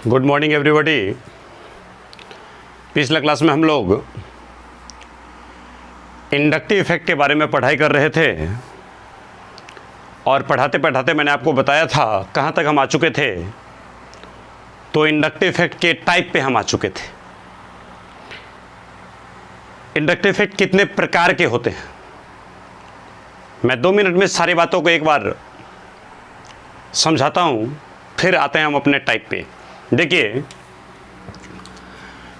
Good morning everybody. पिछला class में हम लोग इंडक्टिव इफेक्ट के बारे में पढ़ाई कर रहे थे और पढ़ाते पढ़ाते मैंने आपको बताया था कहाँ तक हम आ चुके थे। तो इंडक्टिव इफेक्ट के टाइप पे हम आ चुके थे। इंडक्टिव इफेक्ट कितने प्रकार के होते हैं, मैं 2 मिनट में सारी बातों को एक बार समझाता हूँ, फिर आते हैं हम अपने टाइप पे। देखिए,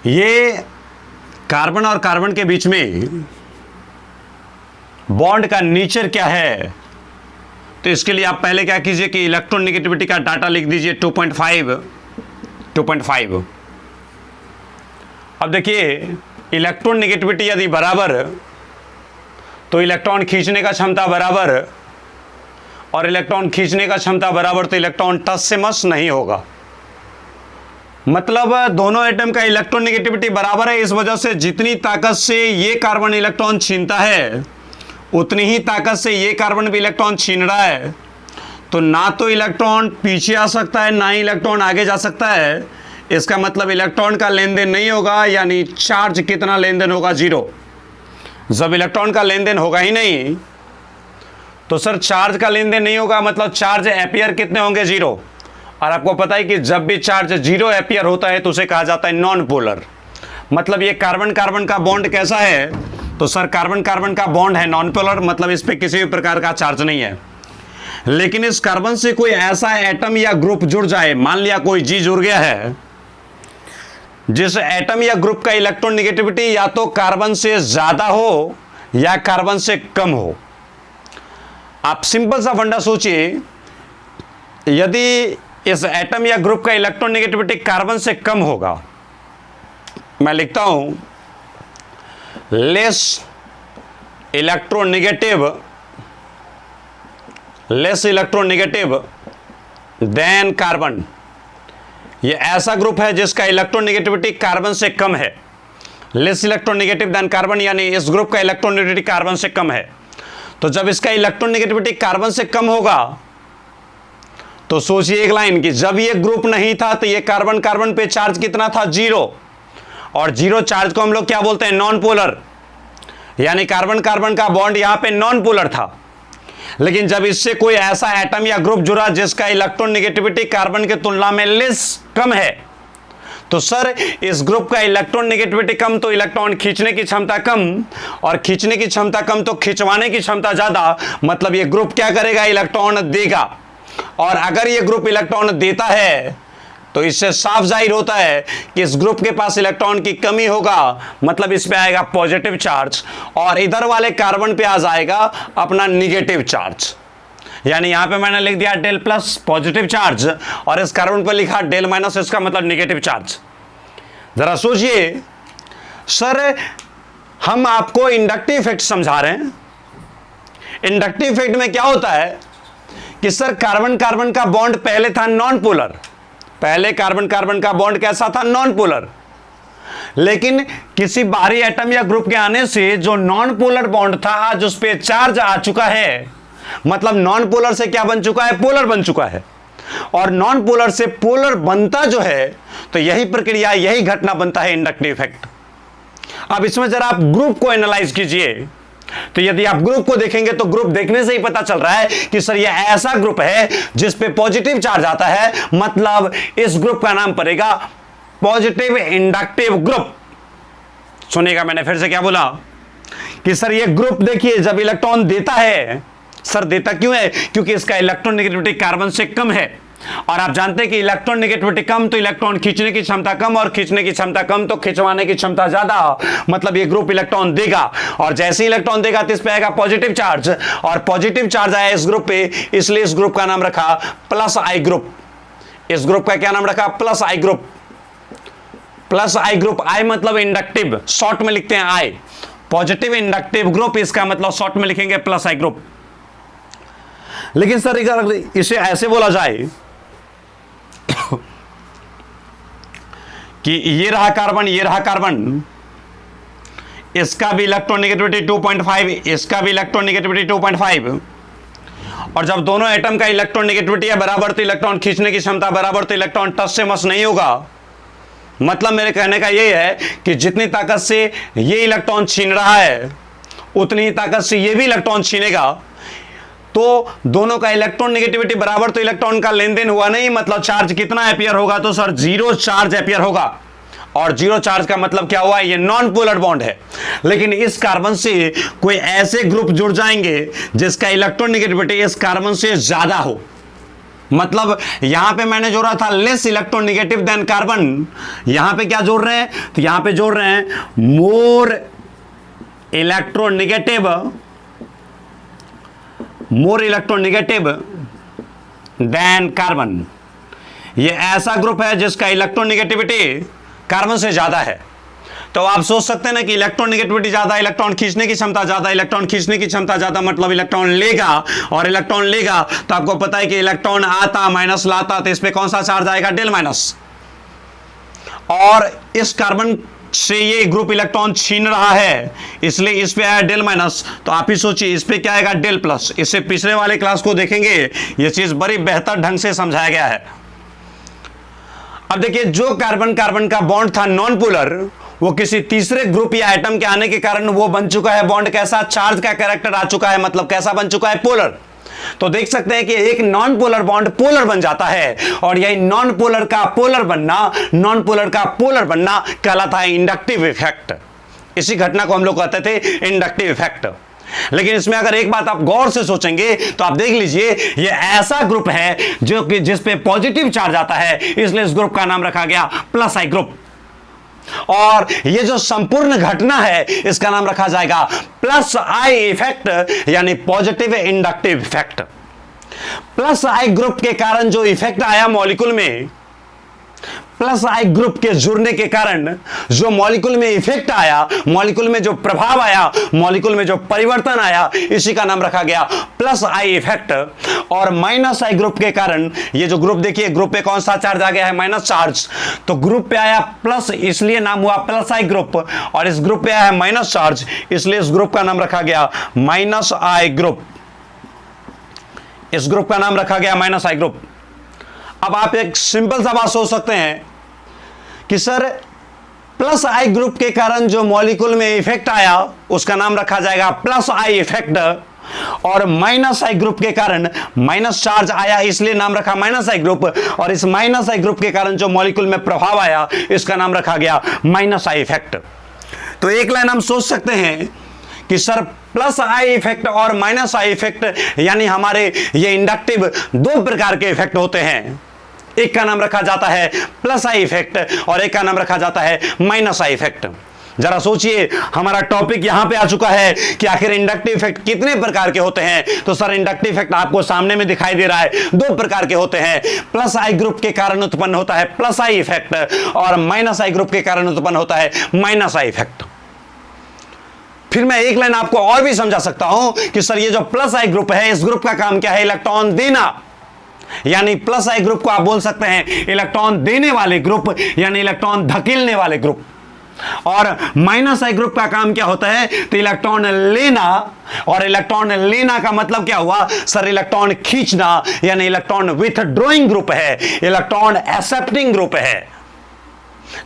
ये कार्बन और कार्बन के बीच में बॉन्ड का नेचर क्या है, तो इसके लिए आप पहले क्या कीजिए कि इलेक्ट्रॉन नेगेटिविटी का डाटा लिख दीजिए 2.5। अब देखिए, इलेक्ट्रॉन नेगेटिविटी यदि बराबर तो इलेक्ट्रॉन खींचने का क्षमता बराबर, और इलेक्ट्रॉन खींचने का क्षमता बराबर तो इलेक्ट्रॉन टच से मस नहीं होगा। मतलब दोनों एटम का इलेक्ट्रॉन नेगेटिविटी बराबर है। इस वजह से जितनी ताकत से ये कार्बन इलेक्ट्रॉन छीनता है उतनी ही ताकत से ये कार्बन भी इलेक्ट्रॉन छीन रहा है। तो ना तो इलेक्ट्रॉन पीछे आ सकता है, ना ही इलेक्ट्रॉन आगे जा सकता है। इसका मतलब इलेक्ट्रॉन का लेन देन नहीं होगा, यानी चार्ज कितना लेन देन होगा, 0। जब इलेक्ट्रॉन का लेन देन होगा ही नहीं तो सर चार्ज का लेन देन नहीं होगा, मतलब चार्ज एपियर कितने होंगे, 0। और आपको पता है कि जब भी चार्ज 0 एपियर होता है तो उसे कहा जाता है नॉन पोलर। मतलब ये कार्बन कार्बन का बॉन्ड कैसा है, तो सर कार्बन कार्बन का बॉन्ड है नॉन पोलर, मतलब इस पे किसी भी प्रकार का चार्ज नहीं है। लेकिन इस कार्बन से कोई ऐसा एटम या ग्रुप जुड़ जाए, मान लिया कोई जी जुड़ गया है, जिस एटम या ग्रुप का इलेक्ट्रॉन नेगेटिविटी या तो कार्बन से ज्यादा हो या कार्बन से कम हो। आप सिंपल सा फंडा सोचिए, यदि इस एटम या ग्रुप का इलेक्ट्रॉन नेगेटिविटी कार्बन से कम होगा, मैं लिखता हूं लेस इलेक्ट्रोनेगेटिव देन कार्बन। ये ऐसा ग्रुप है जिसका इलेक्ट्रॉन नेगेटिविटी कार्बन से कम है। लेस इलेक्ट्रोनेगेटिव देन कार्बन यानी इस ग्रुप का इलेक्ट्रॉन नेगेटिविटी कार्बन से कम है। तो जब इसका इलेक्ट्रॉन नेगेटिविटी कार्बन से कम होगा तो सोचिए एक लाइन कि जब ये ग्रुप नहीं था तो ये कार्बन कार्बन पे चार्ज कितना था, 0। और 0 चार्ज को हम लोग क्या बोलते हैं, नॉन पोलर। यानी कार्बन कार्बन का बॉन्ड यहां पे नॉन पोलर था। लेकिन जब इससे कोई ऐसा एटम या ग्रुप जुड़ा जिसका इलेक्ट्रॉन नेगेटिविटी कार्बन की तुलना में लेस कम है, तो सर इस ग्रुप का इलेक्ट्रॉन नेगेटिविटी कम तो इलेक्ट्रॉन खींचने की क्षमता कम, और खींचने की क्षमता कम तो खिंचवाने की क्षमता ज्यादा। मतलब ये ग्रुप क्या करेगा, इलेक्ट्रॉन देगा। और अगर ये ग्रुप इलेक्ट्रॉन देता है तो इससे साफ जाहिर होता है कि इस ग्रुप के पास इलेक्ट्रॉन की कमी होगा, मतलब इस पे आएगा पॉजिटिव चार्ज, और इधर वाले कार्बन पे आ जाएगा अपना निगेटिव चार्ज। यानी यहां पे मैंने लिख दिया डेल प्लस पॉजिटिव चार्ज, और इस कार्बन पे लिखा डेल माइनस, इसका मतलब निगेटिव चार्ज। जरा सोचिए सर, हम आपको इंडक्टिव इफेक्ट समझा रहे हैं। इंडक्टिव इफेक्ट में क्या होता है कि सर कार्बन कार्बन का बॉन्ड पहले था नॉन पोलर। पहले कार्बन कार्बन का बॉन्ड कैसा था, नॉन पोलर। लेकिन किसी बाहरी एटम या ग्रुप के आने से जो नॉन पोलर बॉन्ड था आज उस पर चार्ज आ चुका है। मतलब नॉन पोलर से क्या बन चुका है, पोलर बन चुका है। और नॉन पोलर से पोलर बनता जो है, तो यही प्रक्रिया, यही घटना बनता है इंडक्टिव इफेक्ट। अब इसमें जरा आप ग्रुप को एनालाइज कीजिए, तो यदि आप ग्रुप को देखेंगे तो ग्रुप देखने से ही पता चल रहा है कि सर यह ऐसा ग्रुप है जिस पे पॉजिटिव चार्ज आता है। मतलब इस ग्रुप का नाम पड़ेगा पॉजिटिव इंडक्टिव ग्रुप। सुनिएगा, मैंने फिर से क्या बोला कि सर ये ग्रुप देखिए जब इलेक्ट्रॉन देता है, सर देता क्यों है, क्योंकि इसका इलेक्ट्रॉन नेगेटिविटी कार्बन से कम है। और आप जानते हैं कि इलेक्ट्रॉन नेगेटिविटी कम तो इलेक्ट्रॉन खींचने की क्षमता कम, और खींचने की क्षमता कम तो खिंचवाने की क्षमता ज्यादा। मतलब ये ग्रुप इलेक्ट्रॉन देगा, और जैसे ही इलेक्ट्रॉन देगा तो इस पे आएगा पॉजिटिव चार्ज, और पॉजिटिव चार्ज आया इस ग्रुप पे, इसलिए इस ग्रुप का नाम रखा प्लस आई ग्रुप। इस ग्रुप का क्या नाम रखा, प्लस आई ग्रुप। प्लस आई ग्रुप, आई मतलब इंडक्टिव, शॉर्ट में लिखते हैं आई, पॉजिटिव इंडक्टिव ग्रुप, इसका मतलब शॉर्ट में लिखेंगे प्लस आई ग्रुप। लेकिन सर अगर इसे ऐसे बोला जाए कि ये रहा कार्बन, ये रहा कार्बन, इसका भी इलेक्ट्रॉन नेगेटिविटी 2.5, इसका भी इलेक्ट्रॉन नेगेटिविटी 2.5, और जब दोनों एटम का इलेक्ट्रॉन नेगेटिविटी है बराबर तो इलेक्ट्रॉन खींचने की क्षमता बराबर तो इलेक्ट्रॉन टच से मस नहीं होगा। मतलब मेरे कहने का ये है कि जितनी ताकत से ये इलेक्ट्रॉन छीन रहा है उतनी ही ताकत से ये भी इलेक्ट्रॉन छीनेगा। तो दोनों का इलेक्ट्रॉन नेगेटिविटी बराबर तो इलेक्ट्रॉन का लेन देन हुआ नहीं, मतलब चार्ज कितना एपियर होगा, तो सर 0 चार्ज एपियर होगा। और 0 चार्ज का मतलब क्या हुआ, ये नॉन पोलर बॉन्ड है। लेकिन इस कार्बन से कोई ऐसे ग्रुप जुड़ जाएंगे जिसका इलेक्ट्रॉन नेगेटिविटी इस कार्बन से ज्यादा हो। मतलब यहां पे मैंने जोड़ा था less electron negative than carbon, यहां पे क्या जोड़ रहे हैं, तो यहां पे जोड़ रहे हैं more electron negative than carbon. ये ऐसा ग्रुप है जिसका इलेक्ट्रॉन नेगेटिविटी कार्बन से ज्यादा है। तो आप सोच सकते हैं ना कि इलेक्ट्रॉन नेगेटिविटी ज्यादा, इलेक्ट्रॉन खींचने की क्षमता ज्यादा, इलेक्ट्रॉन खींचने की क्षमता ज्यादा मतलब इलेक्ट्रॉन लेगा, और इलेक्ट्रॉन लेगा तो आपको पता है कि इलेक्ट्रॉन आता माइनस लाता, तो इस पे कौन सा चार्ज आएगा, डेल माइनस। और इस कार्बन से ये ग्रुप इलेक्ट्रॉन छीन रहा है इसलिए इस पे आया डेल माइनस। तो आप ही सोचिए इस पे क्या आएगा, डेल प्लस। इससे पिछले वाले क्लास को देखेंगे, ये चीज बड़ी बेहतर ढंग से समझाया गया है। अब देखिए जो कार्बन कार्बन का बॉन्ड था नॉन पोलर, वो किसी तीसरे ग्रुप या एटम के आने के कारण वो बन चुका है बॉन्ड कैसा, चार्ज का कैरेक्टर आ चुका है, मतलब कैसा बन चुका है, पोलर। तो देख सकते हैं कि एक नॉन पोलर बॉन्ड पोलर बन जाता है, और यही नॉन पोलर का पोलर बनना कहलाता है इंडक्टिव इफेक्ट। इसी घटना को हम लोग कहते थे इंडक्टिव इफेक्ट। लेकिन इसमें अगर एक बात आप गौर से सोचेंगे तो आप देख लीजिए ये ऐसा ग्रुप है जो कि जिस पे पॉजिटिव चार्ज आता है, इसलिए इस ग्रुप का नाम रखा गया प्लस आई ग्रुप। और ये जो संपूर्ण घटना है इसका नाम रखा जाएगा प्लस आई इफेक्ट, यानी पॉजिटिव इंडक्टिव इफेक्ट। प्लस आई ग्रुप के कारण जो इफेक्ट आया मॉलिक्यूल में, प्लस आई ग्रुप के जुड़ने के कारण जो मॉलिक्यूल में इफेक्ट आया, मॉलिक्यूल में जो प्रभाव आया, मॉलिक्यूल में जो परिवर्तन आया, इसी का नाम रखा गया प्लस आई इफेक्ट। और माइनस आई ग्रुप के कारण ये जो ग्रुप देखिए, ग्रुप पे कौन सा चार्ज आ गया है, माइनस चार्ज, तो ग्रुप पे आया प्लस इसलिए नाम हुआ प्लस आई ग्रुप, और इस ग्रुप पे आया है माइनस चार्ज इसलिए इस ग्रुप का नाम रखा गया माइनस आई ग्रुप। इस ग्रुप का नाम रखा गया माइनस आई ग्रुप। अब आप एक सिंपल सा बात सोच सकते हैं कि सर प्लस आई ग्रुप के कारण जो मॉलिक्यूल में इफेक्ट आया उसका नाम रखा जाएगा प्लस आई इफेक्ट, और माइनस आई ग्रुप के कारण माइनस चार्ज आया इसलिए नाम रखा माइनस आई ग्रुप, और इस माइनस आई ग्रुप के कारण जो मॉलिक्यूल में प्रभाव आया इसका नाम रखा गया माइनस आई इफेक्ट। तो एक लाइन हम सोच सकते हैं कि सर प्लस आई इफेक्ट और माइनस आई इफेक्ट, यानी हमारे ये इंडक्टिव दो प्रकार के इफेक्ट होते हैं। एक का नाम रखा जाता है प्लस आई इफेक्ट और एक का नाम रखा जाता है माइनस आई इफेक्ट। जरा सोचिए हमारा टॉपिक यहां पे आ चुका है कि आखिर इंडक्टिव इफेक्ट कितने प्रकार के होते हैं। तो सर इंडक्टिव इफेक्ट आपको सामने में दिखाई दे रहा है, दो प्रकार के होते हैं। प्लस आई ग्रुप के कारण उत्पन्न होता है प्लस आई इफेक्ट, और माइनस आई ग्रुप के कारण उत्पन्न होता है माइनस आई इफेक्ट। फिर मैं एक लाइन आपको और भी समझा सकता हूं कि सर ये जो प्लस आई ग्रुप है, इस ग्रुप का काम क्या है, इलेक्ट्रॉन देना। यानी प्लस आई ग्रुप को आप बोल सकते हैं इलेक्ट्रॉन देने वाले ग्रुप, यानी इलेक्ट्रॉन धकेलने वाले ग्रुप। और माइनस आई ग्रुप का काम क्या होता है, तो इलेक्ट्रॉन लेना। और इलेक्ट्रॉन लेना का मतलब क्या हुआ, सर इलेक्ट्रॉन खींचना, यानी इलेक्ट्रॉन विथड्रॉइंग ग्रुप है, इलेक्ट्रॉन एक्सेप्टिंग ग्रुप है।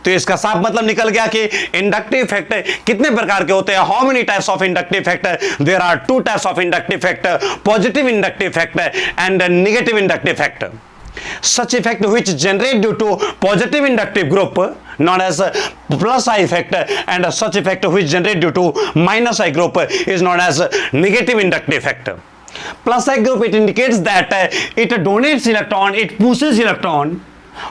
तो इसका साफ मतलब निकल गया कि इंडक्टिव इफेक्ट कितने प्रकार के होते हैं। How many types of inductive effect, there are two types of inductive effect, positive inductive effect and negative inductive effect. Such effect which generate due to positive inductive group known as plus I effect, and such effect which generate due to minus I group is known as negative inductive effect. Plus I group, it indicates that it donates electron, it pushes electron,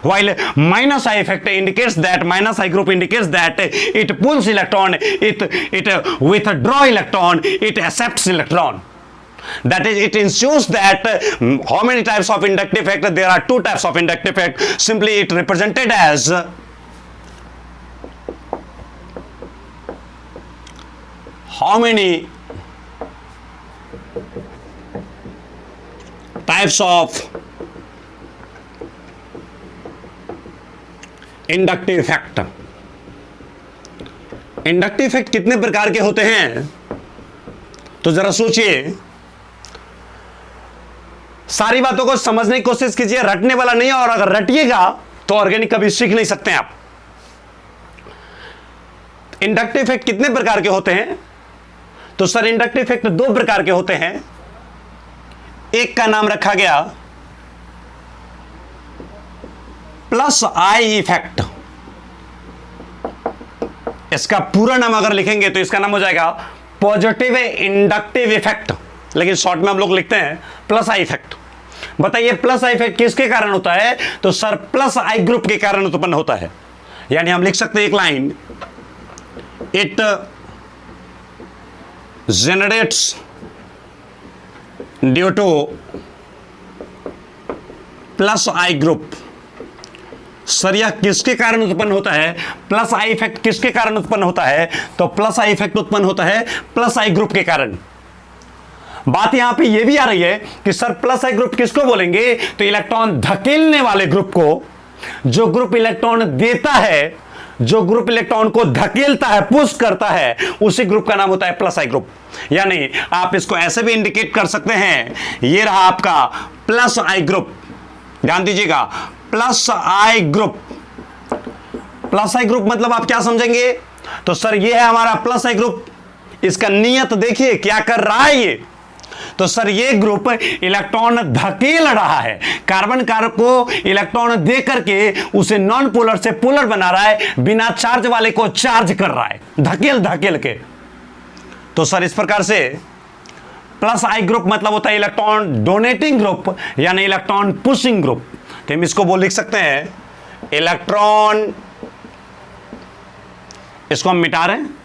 while minus I effect indicates that, minus I group indicates that it pulls electron, it withdraw electron, it accepts electron. That is, it ensures that how many types of inductive effect, there are two types of inductive effect. Simply it represented as how many types of inductive effect. Inductive effect कितने प्रकार के होते हैं, तो जरा सोचिए। सारी बातों को समझने की कोशिश कीजिए, रटने वाला नहीं है, और अगर रटिएगा तो ऑर्गेनिक कभी सीख नहीं सकते आप। इंडक्टिव इफेक्ट कितने प्रकार के होते हैं? तो सर इंडक्टिव इफेक्ट दो प्रकार के होते हैं। एक का नाम रखा गया प्लस आई इफेक्ट। इसका पूरा नाम अगर लिखेंगे तो इसका नाम हो जाएगा पॉजिटिव इंडक्टिव इफेक्ट, लेकिन शॉर्ट में हम लोग लिखते हैं प्लस आई इफेक्ट। बताइए प्लस आई इफेक्ट किसके कारण होता है? तो सर प्लस आई ग्रुप के कारण उत्पन्न होता है। यानी हम लिख सकते हैं एक line, it generates due two plus I group. Sir यह किसके कारण उत्पन्न होता है? प्लस आई इफेक्ट किसके कारण उत्पन्न होता है? तो प्लस आई इफेक्ट उत्पन्न होता है प्लस आई ग्रुप के कारण। बात यहां पे यह भी आ रही है कि सर प्लस आई ग्रुप किसको बोलेंगे? तो इलेक्ट्रॉन धकेलने वाले ग्रुप को। जो ग्रुप इलेक्ट्रॉन देता है, जो ग्रुप इलेक्ट्रॉन को धकेलता है, पुश करता है, उसी ग्रुप का नाम होता है प्लस आई ग्रुप। यानी आप इसको ऐसे भी इंडिकेट कर सकते हैं, यह रहा आपका प्लस आई ग्रुप। ध्यान दीजिएगा, प्लस आई ग्रुप। प्लस आई ग्रुप मतलब आप क्या समझेंगे? तो सर ये है हमारा प्लस आई ग्रुप। इसका नियत देखिए क्या कर रहा है ये। तो सर ये ग्रुप इलेक्ट्रॉन धकेल रहा है, कार्बन कारक को इलेक्ट्रॉन दे करके उसे नॉन पोलर से पोलर बना रहा है, बिना चार्ज वाले को चार्ज कर रहा है, धकेल धकेल के। तो सर इस प्रकार से प्लस आई ग्रुप मतलब होता है इलेक्ट्रॉन डोनेटिंग ग्रुप, यानी इलेक्ट्रॉन पुशिंग ग्रुप। तो हम इसको लिख सकते हैं इलेक्ट्रॉन, इसको हम मिटा रहे हैं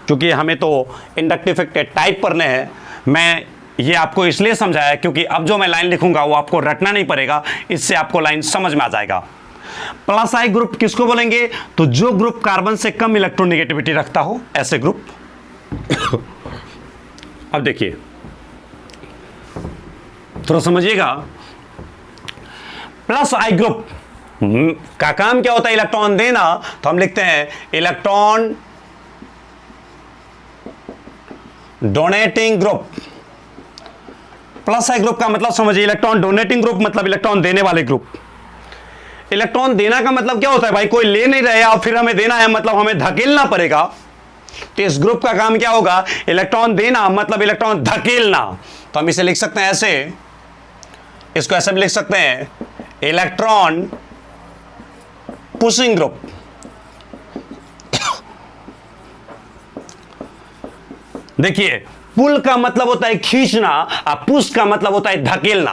क्योंकि हमें तो इंडक्टिव इफेक्ट टाइप करने हैं। मैं ये आपको इसलिए समझाया क्योंकि अब जो मैं लाइन लिखूंगा वो आपको रटना नहीं पड़ेगा, इससे आपको लाइन समझ में आ जाएगा। प्लस आई ग्रुप किसको बोलेंगे? तो जो ग्रुप कार्बन से कम इलेक्ट्रोनेगेटिविटी रखता हो, ऐसे ग्रुप। अब देखिए थोड़ा समझिएगा, प्लस आई ग्रुप का काम क्या होता है? इलेक्ट्रॉन देना। तो हम लिखते हैं इलेक्ट्रॉन डोनेटिंग ग्रुप। प्लस आई ग्रुप का मतलब समझिए, इलेक्ट्रॉन डोनेटिंग ग्रुप मतलब इलेक्ट्रॉन देने वाले ग्रुप। इलेक्ट्रॉन देना का मतलब क्या होता है भाई? कोई ले नहीं रहे और फिर हमें देना है, मतलब हमें धकेलना पड़ेगा। तो इस ग्रुप का काम क्या होगा? इलेक्ट्रॉन देना मतलब इलेक्ट्रॉन धकेलना। तो हम इसे लिख सकते हैं ऐसे, इसको ऐसे भी लिख सकते हैं इलेक्ट्रॉन पुशिंग ग्रुप। देखिए पुल का मतलब होता है खींचना और पुश का मतलब होता है धकेलना।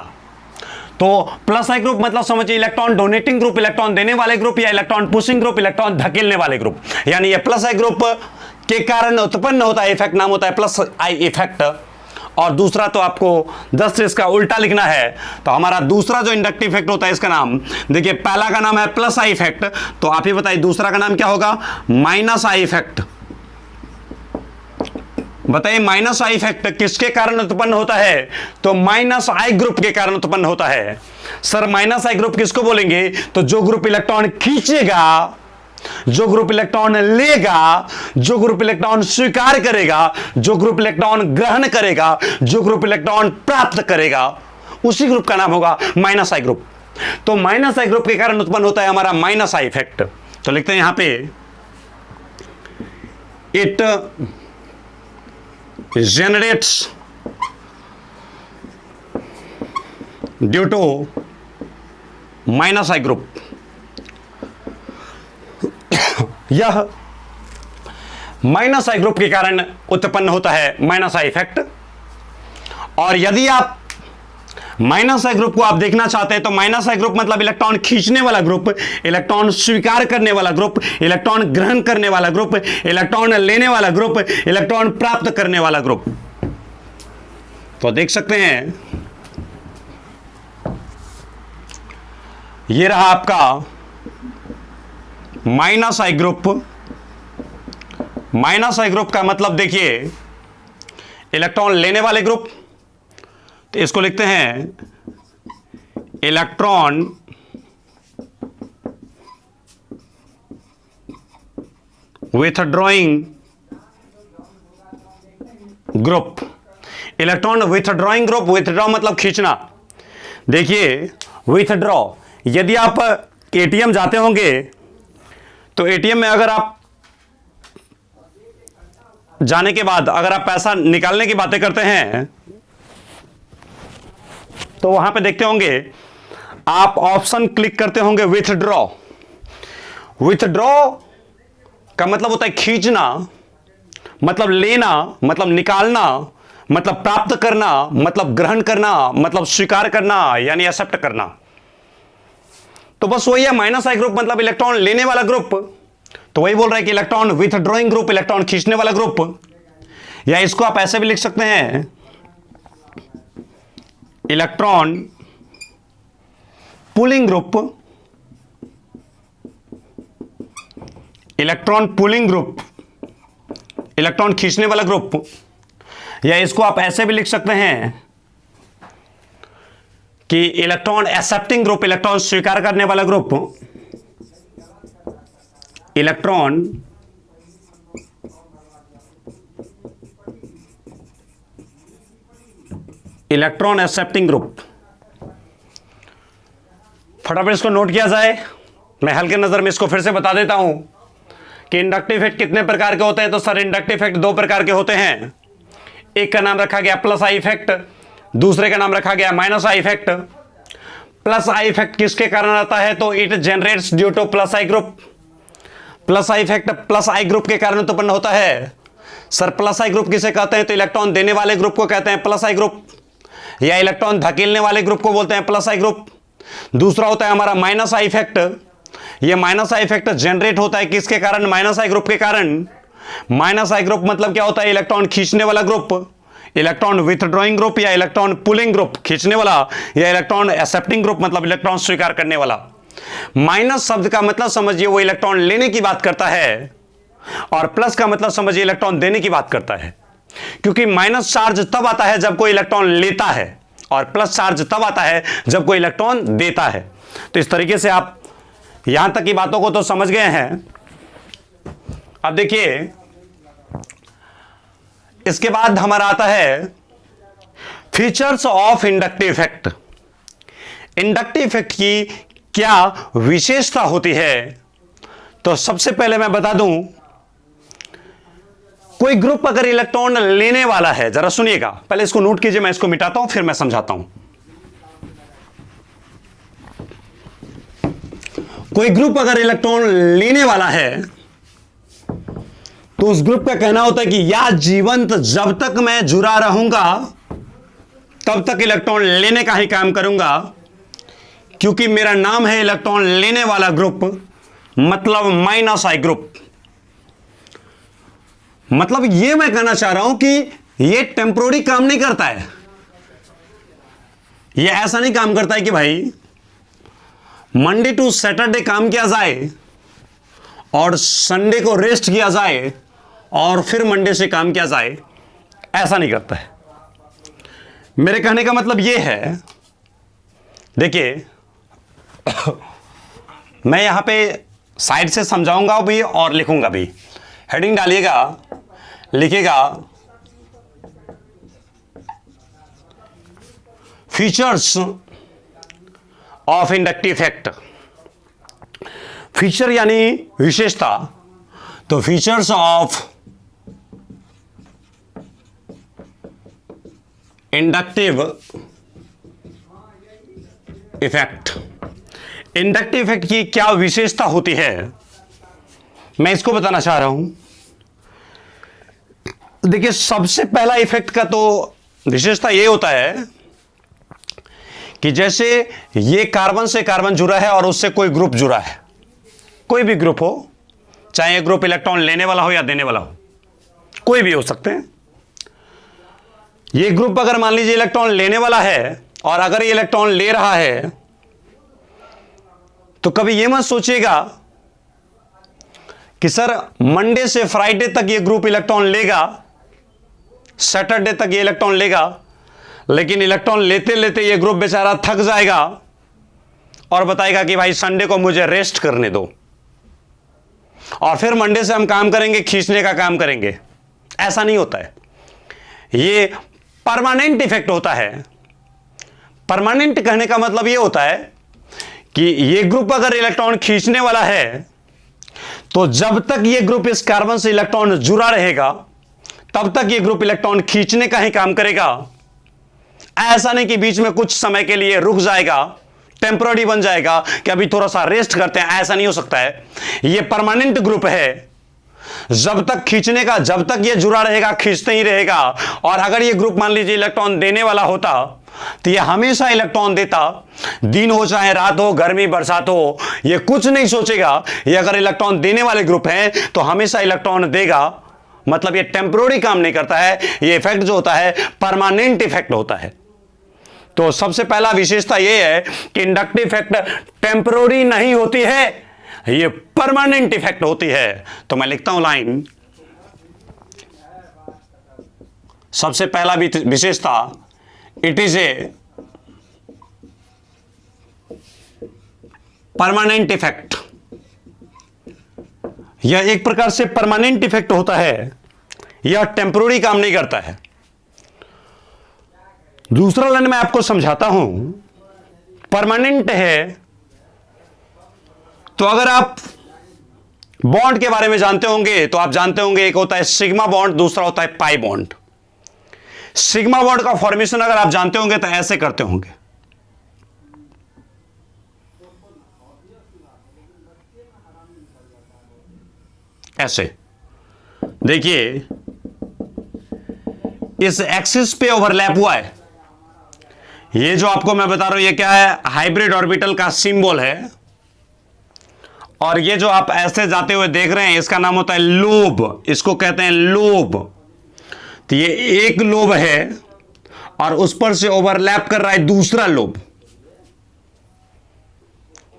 तो प्लस आई ग्रुप मतलब समझिए इलेक्ट्रॉन डोनेटिंग ग्रुप, इलेक्ट्रॉन देने वाले ग्रुप, या इलेक्ट्रॉन पुशिंग ग्रुप, इलेक्ट्रॉन धकेलने वाले ग्रुप। यानी ये प्लस आई ग्रुप के कारण उत्पन्न होता है इफेक्ट, नाम होता है प्लस आई इफेक्ट। और दूसरा तो आपको 10 से इसका उल्टा लिखना है। तो हमारा दूसरा जो इंडक्टिव इफेक्ट होता है इसका नाम देखिए, पहला का नाम है प्लस आई इफेक्ट, तो आप ही बताइए दूसरा का नाम क्या होगा? Minus I effect. बताइए माइनस आई इफेक्ट किसके कारण उत्पन्न होता है? तो माइनस आई ग्रुप के कारण उत्पन्न होता है। सर माइनस आई ग्रुप किसको बोलेंगे? तो जो ग्रुप इलेक्ट्रॉन खींचेगा, जो ग्रुप इलेक्ट्रॉन लेगा, जो ग्रुप इलेक्ट्रॉन स्वीकार करेगा, जो ग्रुप इलेक्ट्रॉन ग्रहण करेगा, जो ग्रुप इलेक्ट्रॉन प्राप्त करेगा, उसी ग्रुप का नाम होगा माइनस आई ग्रुप। तो माइनस आई ग्रुप के कारण उत्पन्न होता है हमारा माइनस आई इफेक्ट। तो लिखते हैं यहां पे it generates due to minus I group. यह माइनस आई ग्रुप के कारण उत्पन्न होता है माइनस आई इफेक्ट। और यदि आप माइनस आई ग्रुप को आप देखना चाहते हैं तो माइनस आई ग्रुप मतलब इलेक्ट्रॉन खींचने वाला ग्रुप, इलेक्ट्रॉन स्वीकार करने वाला ग्रुप, इलेक्ट्रॉन ग्रहण करने वाला ग्रुप, इलेक्ट्रॉन लेने वाला ग्रुप, इलेक्ट्रॉन प्राप्त करने वाला ग्रुप। तो देख सकते हैं यह रहा आपका minus I group. Minus I group का मतलब देखिए इलेक्ट्रॉन लेने वाले ग्रुप, तो इसको लिखते हैं electron withdrawing group. Electron withdrawing group, withdraw मतलब खींचना। देखिए विथड्रॉ, यदि आप एटीएम जाते होंगे तो एटीएम में अगर आप जाने के बाद अगर आप पैसा निकालने की बातें करते हैं तो वहां पे देखते होंगे आप ऑप्शन क्लिक करते होंगे विथड्रॉ। विथड्रॉ का मतलब होता है खींचना, मतलब लेना, मतलब निकालना, मतलब प्राप्त करना, मतलब ग्रहण करना, मतलब स्वीकार करना, यानी एक्सेप्ट करना। तो बस वही है माइनस आई ग्रुप, मतलब इलेक्ट्रॉन लेने वाला ग्रुप। तो वही बोल रहा है कि इलेक्ट्रॉन विथड्रॉइंग ग्रुप, इलेक्ट्रॉन खींचने वाला ग्रुप। या इसको आप ऐसे भी लिख सकते हैं, electron pulling group, electron pulling group, electron खींचने वाला ग्रुप। या इसको आप ऐसे भी लिख सकते हैं कि इलेक्ट्रॉन एक्सेप्टिंग ग्रुप, इलेक्ट्रॉन स्वीकार करने वाला group, electron electron accepting group. फटाफट इसको नोट किया जाए। मैं हल्के नजर में इसको फिर से बता देता हूं कि इंडक्टिव इफेक्ट कितने प्रकार के होते हैं। तो सर इंडक्टिव इफेक्ट दो प्रकार के होते हैं, एक का नाम रखा गया प्लस आई इफेक्ट, दूसरे का नाम रखा गया minus I effect. Plus I effect किसके कारण आता है? तो it generates due two plus I group. Plus I effect plus I group के कारण उत्पन्न होता है। सर प्लस आई ग्रुप किसे कहते हैं? तो इलेक्ट्रॉन देने वाले ग्रुप को कहते हैं प्लस आई ग्रुप, या इलेक्ट्रॉन धकेलने वाले ग्रुप को बोलते हैं प्लस आई ग्रुप। दूसरा होता है हमारा माइनस आई इफेक्ट। ये माइनस आई इफेक्ट जनरेट होता है किसके कारण? माइनस आई ग्रुप के कारण। माइनस आई ग्रुप मतलब क्या होता है? इलेक्ट्रॉन खींचने वाला ग्रुप, इलेक्ट्रॉन विथड्रॉइंग ग्रुप या इलेक्ट्रॉन पुलिंग ग्रुप खींचने वाला, या इलेक्ट्रॉन एक्सेप्टिंग ग्रुप मतलब इलेक्ट्रॉन स्वीकार करने वाला। माइनस शब्द का मतलब समझिए वो इलेक्ट्रॉन लेने की बात करता है, और प्लस का मतलब समझिए इलेक्ट्रॉन देने की बात करता है। क्योंकि माइनस चार्ज तब आता है जब कोई इलेक्ट्रॉन लेता है, और प्लस चार्ज तब आता है जब कोई इलेक्ट्रॉन देता है। तो इस तरीके से आप यहां तक की बातों को तो समझ गए हैं। अब देखिए इसके बाद हमारा आता है features of inductive effect. Inductive effect की क्या विशेषता होती है? तो सबसे पहले मैं बता दूं, कोई ग्रुप अगर इलेक्ट्रॉन लेने वाला है, जरा सुनिएगा, पहले इसको नोट कीजिए, मैं इसको मिटाता हूं फिर मैं समझाता हूं। कोई ग्रुप अगर इलेक्ट्रॉन लेने वाला है तो उस ग्रुप का कहना होता है कि या जीवंत जब तक मैं जुड़ा रहूंगा तब तक इलेक्ट्रॉन लेने का ही काम करूंगा, क्योंकि मेरा नाम है इलेक्ट्रॉन लेने वाला ग्रुप, मतलब माइनस आई ग्रुप। मतलब यह मैं कहना चाह रहा हूं कि यह टेम्पोररी काम नहीं करता है। यह ऐसा नहीं काम करता है कि भाई मंडे टू सैटरडे काम किया जाए और संडे को रेस्ट किया जाए और फिर मंडे से काम किया जाए, ऐसा नहीं करता है। मेरे कहने का मतलब यह है, देखिए मैं यहां पे साइड से समझाऊंगा भी और लिखूंगा भी। हेडिंग डालिएगा, लिखिएगा features of inductive effect. Feature यानी विशेषता, तो features of inductive effect. Inductive effect की क्या विशेषता होती है, मैं इसको बताना चाह रहा हूं। देखिए सबसे पहला इफेक्ट का तो विशेषता यह होता है कि जैसे ये कार्बन से कार्बन जुड़ा है और उससे कोई ग्रुप जुड़ा है, कोई भी ग्रुप हो, चाहे ये ग्रुप इलेक्ट्रॉन लेने वाला हो या देने वाला हो, कोई भी हो सकते हैं। ये ग्रुप अगर मान लीजिए इलेक्ट्रॉन लेने वाला है और अगर ये इलेक्ट्रॉन ले रहा है तो कभी ये मत सोचिएगा कि सर मंडे से फ्राइडे तक ये ग्रुप इलेक्ट्रॉन लेगा, सैटरडे तक ये इलेक्ट्रॉन लेगा, लेकिन इलेक्ट्रॉन लेते लेते ये ग्रुप बेचारा थक जाएगा और बताएगा कि भाई संडे को मुझे रेस्ट करने दो और फिर मंडे से हम काम करेंगे, खींचने का काम करेंगे। ऐसा नहीं होता है। ये परमानेंट इफेक्ट होता है। परमानेंट कहने का मतलब यह होता है कि यह ग्रुप अगर इलेक्ट्रॉन खींचने वाला है तो जब तक यह ग्रुप इस कार्बन से इलेक्ट्रॉन जुड़ा रहेगा तब तक यह ग्रुप इलेक्ट्रॉन खींचने का ही काम करेगा। ऐसा नहीं कि बीच में कुछ समय के लिए रुक जाएगा, टेम्पररी बन जाएगा कि अभी थोड़ा सा रेस्ट करते हैं, ऐसा नहीं हो सकता है। यह परमानेंट ग्रुप है, जब तक खींचने का, जब तक यह जुड़ा रहेगा खींचते ही रहेगा। और अगर यह ग्रुप मान लीजिए इलेक्ट्रॉन देने वाला होता तो यह हमेशा इलेक्ट्रॉन देता, दिन हो चाहे रात हो, गर्मी बरसात हो, यह कुछ नहीं सोचेगा। यह अगर इलेक्ट्रॉन देने वाले ग्रुप हैं तो हमेशा इलेक्ट्रॉन देगा, मतलब यह टेम्पररी काम नहीं करता है। यह इफेक्ट जो होता है परमानेंट इफेक्ट होता है। तो सबसे पहला विशेषता यह है कि इंडक्टिव इफेक्ट टेम्पररी नहीं होती है, यह परमानेंट इफेक्ट होती है। तो मैं लिखता हूं लाइन, सबसे पहला विशेषता, it is a permanent effect. यह एक प्रकार से परमानेंट इफेक्ट होता है, यह टेम्पररी काम नहीं करता है। दूसरा लाइन मैं आपको समझाता हूं, परमानेंट है तो अगर आप बॉन्ड के बारे में जानते होंगे तो आप जानते होंगे एक होता है सिग्मा बॉन्ड, दूसरा होता है पाई बॉन्ड। सिग्मा बॉन्ड का फॉर्मेशन अगर आप जानते होंगे तो ऐसे करते होंगे, ऐसे देखिए, इस एक्सिस पे ओवरलैप हुआ है। ये जो आपको मैं बता रहा हूं ये क्या है, हाइब्रिड ऑर्बिटल का सिंबल है। और ये जो आप ऐसे जाते हुए देख रहे हैं इसका नाम होता है लोब, इसको कहते हैं लोब। तो ये एक लोब है और उस पर से ओवरलैप कर रहा है दूसरा लोब।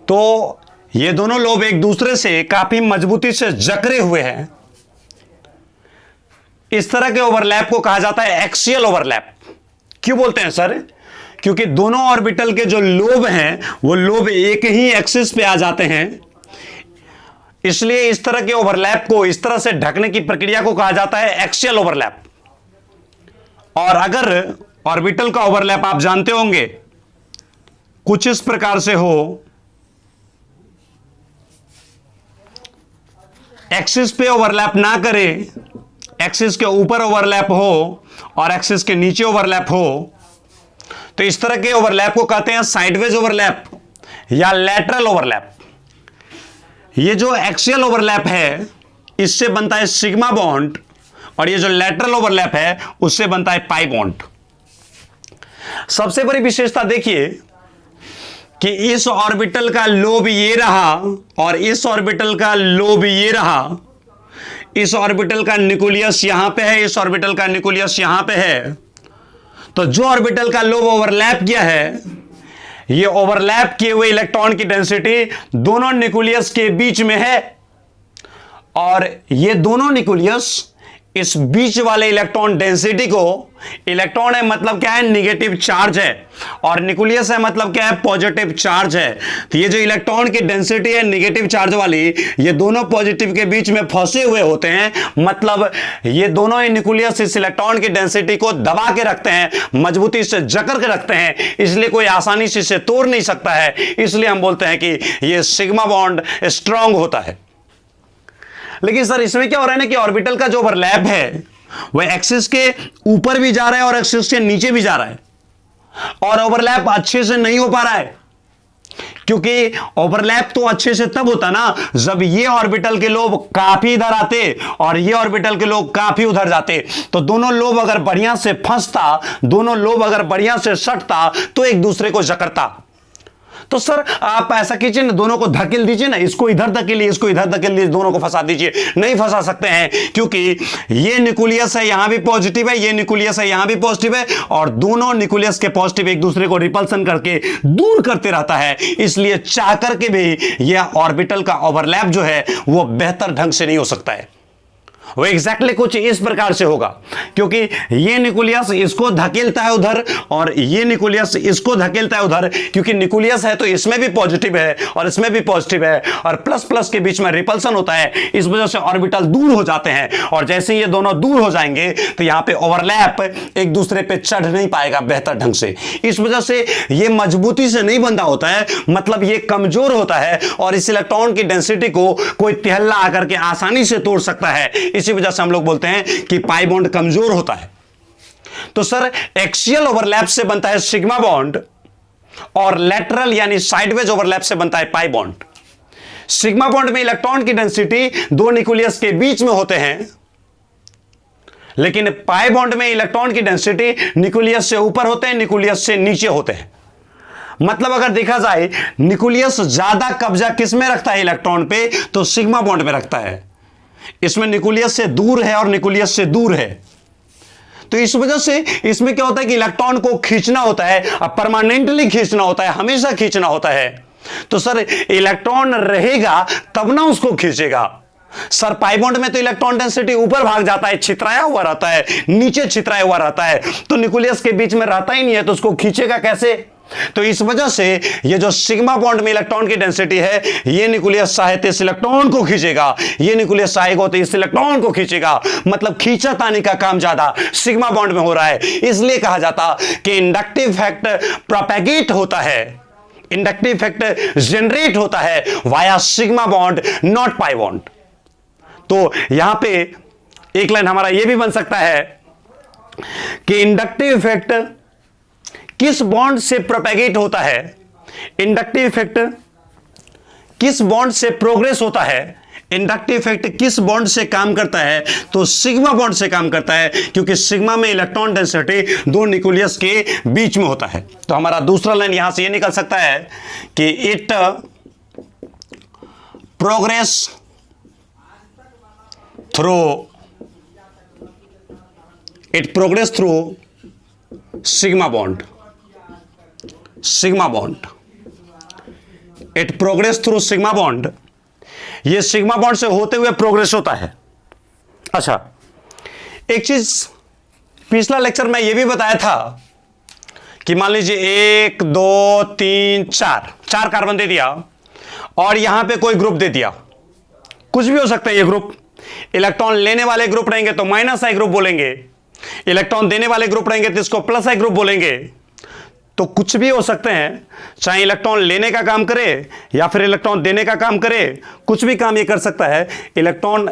तो ये दोनों लोब एक दूसरे से काफी मजबूती से जकड़े हुए हैं। इस तरह के ओवरलैप को कहा जाता है एक्सियल ओवरलैप। क्यों बोलते हैं सर? क्योंकि दोनों ऑर्बिटल के जो लोब हैं वो लोब एक ही एक्सिस पे आ जाते हैं, इसलिए इस तरह के ओवरलैप को, इस तरह से ढकने की प्रक्रिया को कहा जाता है एक्सियल ओवरलैप। और अगर ऑर्बिटल का ओवरलैप आप जानते होंगे कुछ इस प्रकार से हो, एक्सिस पे ओवरलैप ना करे, एक्सिस के ऊपर ओवरलैप हो और एक्सिस के नीचे ओवरलैप हो, तो इस तरह के ओवरलैप को कहते हैं साइडवेज ओवरलैप या लैटरल ओवरलैप। ये जो एक्सियल ओवरलैप है इससे बनता है सिग्मा बॉन्ड और ये जो लैटरल ओवरलैप है उससे बनता है पाई बॉन्ड। सबसे बड़ी विशेषता देखिए कि इस ऑर्बिटल का लोब ये रहा और इस ऑर्बिटल का लोब ये रहा। इस ऑर्बिटल का न्यूक्लियस यहां पे है, इस ऑर्बिटल का न्यूक्लियस यहां पे है। तो जो ऑर्बिटल का लोब ओवरलैप किया है, ये ओवरलैप किए हुए इलेक्ट्रॉन की डेंसिटी दोनों न्यूक्लियस के बीच में है और ये दोनों न्यूक्लियस इस बीच वाले इलेक्ट्रॉन डेंसिटी को, इलेक्ट्रॉन है मतलब क्या है, निगेटिव चार्ज है, और न्यूक्लियस है मतलब क्या है, पॉजिटिव चार्ज है। तो ये जो इलेक्ट्रॉन की डेंसिटी है निगेटिव चार्ज वाली, ये दोनों पॉजिटिव के बीच में फंसे हुए होते हैं। मतलब ये दोनों ही न्यूक्लियस इस इलेक्ट्रॉन की डेंसिटी को दबा के रखते हैं, मजबूती से जकड़ के रखते हैं, इसलिए कोई आसानी से इसे तोड़ नहीं सकता है। इसलिए हम बोलते हैं कि ये सिग्मा बॉन्ड स्ट्रांग होता है। लेकिन सर इसमें क्या हो रहा है ना कि ऑर्बिटल का जो ओवरलैप है वह एक्सिस के ऊपर भी जा रहा है और एक्सिस के नीचे भी जा रहा है, और ओवरलैप अच्छे से नहीं हो पा रहा है। क्योंकि ओवरलैप तो अच्छे से तब होता ना जब ये ऑर्बिटल के लोब काफी इधर आते और ये ऑर्बिटल के लोब काफी उधर जाते। तो दोनों लोब अगर बढ़िया से फंसता, दोनों लोब अगर बढ़िया से सटता तो एक दूसरे को जकड़ता। तो सर आप ऐसा कीजिए ना, दोनों को धकेल दीजिए ना, इसको इधर धकेलिए, इसको इधर धकेलिए, दोनों को फंसा दीजिए। नहीं फंसा सकते हैं क्योंकि ये न्यूक्लियस है यहां भी पॉजिटिव है, ये न्यूक्लियस है यहां भी पॉजिटिव है, और दोनों न्यूक्लियस के पॉजिटिव एक दूसरे को रिपल्सन करके दूर करते रहता है। इसलिए चाह करके भी यह ऑर्बिटल का ओवरलैप जो है वो बेहतर ढंग से नहीं हो सकता है। वो एग्जैक्टली कुछ इस प्रकार से होगा, क्योंकि ये न्यूक्लियस इसको धकेलता है उधर और ये न्यूक्लियस इसको धकेलता है उधर, क्योंकि न्यूक्लियस है तो इसमें भी पॉजिटिव है और इसमें भी पॉजिटिव है और प्लस प्लस के बीच में रिपल्सन होता है, इस वजह से ऑर्बिटल दूर हो जाते हैं और जैसे ही ये दोनों दूर हो जाएंगे तो यहां पे ओवरलैप एक दूसरे पे चढ़ नहीं पाएगा बेहतर ढंग से, इस वजह से ये मजबूती से नहीं बंधा होता है, मतलब ये कमजोर होता है और इस इलेक्ट्रॉन की डेंसिटी को कोई तिहल्ला आकर के आसानी से तोड़ सकता है, इसी वजह से हम लोग बोलते हैं कि पाई बॉन्ड कमजोर होता है। तो सर एक्सियल ओवरलैप से बनता है सिग्मा बॉन्ड और लेटरल यानी साइडवेज ओवरलैप से बनता है पाई बॉन्ड। सिग्मा बॉन्ड में इलेक्ट्रॉन की डेंसिटी दो न्यूक्लियस के बीच में होते हैं, लेकिन पाई बॉन्ड में इलेक्ट्रॉन की डेंसिटी न्यूक्लियस से ऊपर होते हैं, न्यूक्लियस से नीचे होते हैं। मतलब अगर देखा जाए न्यूक्लियस ज्यादा कब्जा किस में रखता है इलेक्ट्रॉन पे, तो सिग्मा बॉन्ड में रखता है। इसमें न्यूक्लियस से दूर है और न्यूक्लियस से दूर है, तो इस वजह से इसमें क्या होता है कि इलेक्ट्रॉन को खींचना होता है, अब परमानेंटली खींचना होता है, हमेशा खींचना होता है। तो सर इलेक्ट्रॉन रहेगा तब ना उसको खींचेगा। सर पाई बॉन्ड में तो इलेक्ट्रॉन डेंसिटी ऊपर भाग जाता है, छितराया हुआ रहता है, नीचे छितराया हुआ रहता है, तो न्यूक्लियस के बीच में रहता ही नहीं है, तो उसको खींचेगा कैसे। तो इस वजह से ये जो सिग्मा बॉन्ड में इलेक्ट्रॉन की डेंसिटी है, ये न्यूक्लियस चाहे तो इस इलेक्ट्रॉन को खींचेगा, ये न्यूक्लियस चाहेगा तो इस इलेक्ट्रॉन को खींचेगा, मतलब खींचातानी का काम ज्यादा सिग्मा बॉन्ड में हो रहा है। इसलिए कहा जाता कि इंडक्टिव इफेक्ट प्रोपेगेट होता है, इंडक्टिव इफेक्ट जनरेट होता है via sigma bond, not pi bond. तो यहां पे एक लाइन हमारा यह भी बन सकता है कि इंडक्टिव इफेक्ट किस बॉन्ड से प्रोपेगेट होता है, इंडक्टिव इफेक्ट किस बॉन्ड से प्रोग्रेस होता है, इंडक्टिव इफेक्ट किस बॉन्ड से काम करता है, तो सिग्मा बॉन्ड से काम करता है, क्योंकि सिग्मा में इलेक्ट्रॉन डेंसिटी दो न्यूक्लियस के बीच में होता है। तो हमारा दूसरा लाइन यहां से यह निकल सकता है कि it progress through sigma bond, sigma bond, it progress through sigma bond, ये सिग्मा बॉन्ड से होते हुए प्रोग्रेस होता है। अच्छा, एक चीज पिछला लेक्चर में यह भी बताया था कि मान लीजिए 1 2 3 4 कार्बन दे दिया और यहां पे कोई ग्रुप दे दिया, कुछ भी हो सकता है ये ग्रुप। इलेक्ट्रॉन लेने वाले ग्रुप रहेंगे तो माइनस आई ग्रुप बोलेंगे, इलेक्ट्रॉन देने वाले ग्रुप रहेंगे तो इसको प्लस आई ग्रुप बोलेंगे। तो कुछ भी हो सकते हैं, चाहे इलेक्ट्रॉन लेने का काम करे या फिर इलेक्ट्रॉन देने का काम करे, कुछ भी काम ये कर सकता है। इलेक्ट्रॉन